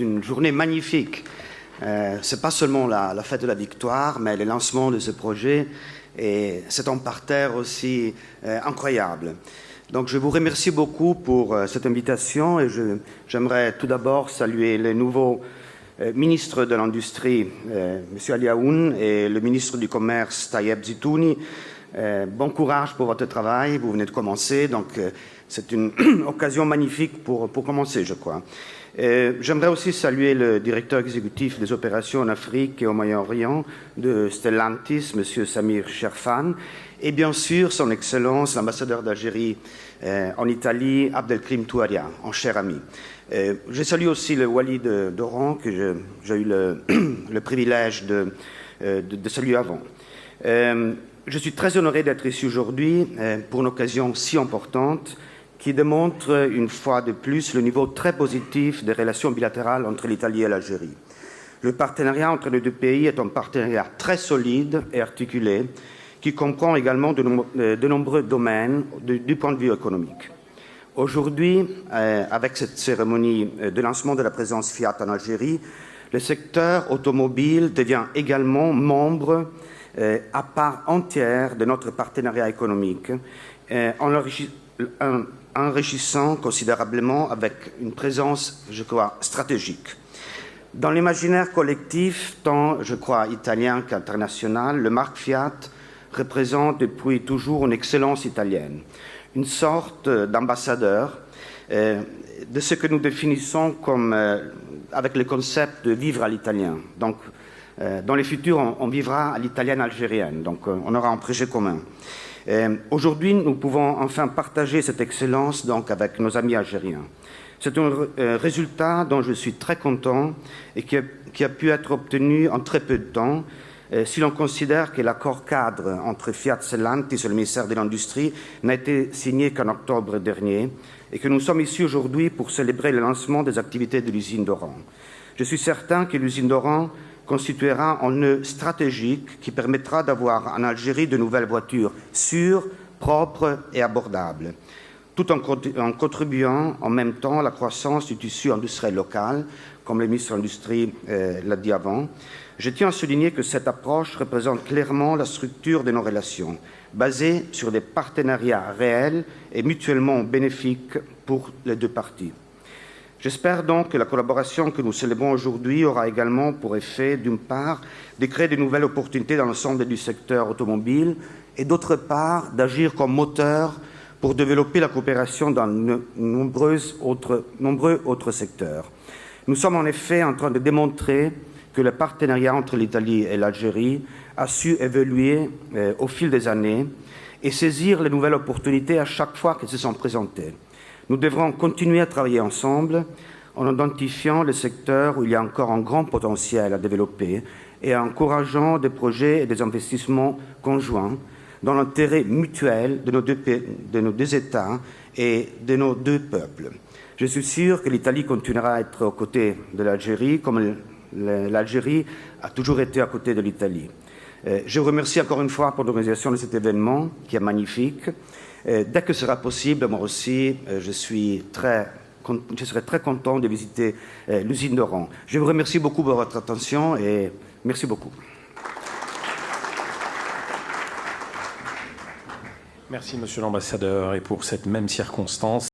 Une journée magnifique. Ce n'est pas seulement la fête de la victoire, mais le lancement de ce projet et c'est un parterre aussi incroyable. Donc je vous remercie beaucoup pour cette invitation et j'aimerais tout d'abord saluer le nouveau ministre de l'Industrie, M. Ali Aoun, et le ministre du Commerce, Tayeb Zitouni. Bon courage pour votre travail, vous venez de commencer, donc c'est une occasion magnifique pour commencer, je crois. J'aimerais aussi saluer le directeur exécutif des opérations en Afrique et au Moyen-Orient de Stellantis, M. Samir Sherfan, et bien sûr son Excellence, l'ambassadeur d'Algérie en Italie, Abdelkrim Touaria, en cher ami. Je salue aussi le Wali d'Oran, que j'ai eu le privilège de saluer avant. Je suis très honoré d'être ici aujourd'hui pour une occasion si importante qui démontre une fois de plus le niveau très positif des relations bilatérales entre l'Italie et l'Algérie. Le partenariat entre les deux pays est un partenariat très solide et articulé qui comprend également de nombreux domaines du point de vue économique. Aujourd'hui, avec cette cérémonie de lancement de la présence Fiat en Algérie, le secteur automobile devient également membre à part entière de notre partenariat économique, enrichissant considérablement avec une présence, je crois, stratégique. Dans l'imaginaire collectif, tant, je crois, italien qu'international, le marque Fiat représente depuis toujours une excellence italienne, une sorte d'ambassadeur de ce que nous définissons comme, avec le concept de vivre à l'italien. Donc, dans le futur, on vivra à l'italienne algérienne, donc on aura un projet commun. Aujourd'hui, nous pouvons enfin partager cette excellence donc, avec nos amis algériens. C'est un résultat dont je suis très content et qui a pu être obtenu en très peu de temps, si l'on considère que l'accord cadre entre Fiat Stellantis et le ministère de l'Industrie n'a été signé qu'en octobre dernier et que nous sommes ici aujourd'hui pour célébrer le lancement des activités de l'usine d'Oran. Je suis certain que l'usine d'Oran constituera un nœud stratégique qui permettra d'avoir en Algérie de nouvelles voitures sûres, propres et abordables, tout en contribuant en même temps à la croissance du tissu industriel local, comme le ministre de l'Industrie l'a dit avant. Je tiens à souligner que cette approche représente clairement la structure de nos relations, basée sur des partenariats réels et mutuellement bénéfiques pour les deux parties. J'espère donc que la collaboration que nous célébrons aujourd'hui aura également pour effet, d'une part, de créer de nouvelles opportunités dans l'ensemble du secteur automobile et d'autre part, d'agir comme moteur pour développer la coopération dans nombreux autres secteurs. Nous sommes en effet en train de démontrer que le partenariat entre l'Italie et l'Algérie a su évoluer au fil des années et saisir les nouvelles opportunités à chaque fois qu'elles se sont présentées. Nous devrons continuer à travailler ensemble en identifiant les secteurs où il y a encore un grand potentiel à développer et en encourageant des projets et des investissements conjoints dans l'intérêt mutuel de nos deux États et de nos deux peuples. Je suis sûr que l'Italie continuera à être aux côtés de l'Algérie comme l'Algérie a toujours été à côté de l'Italie. Je vous remercie encore une fois pour l'organisation de cet événement qui est magnifique. Dès que ce sera possible, moi aussi, je serai très content de visiter l'usine d'Oran. Je vous remercie beaucoup pour votre attention et merci beaucoup. Merci, Monsieur l'ambassadeur, et pour cette même circonstance.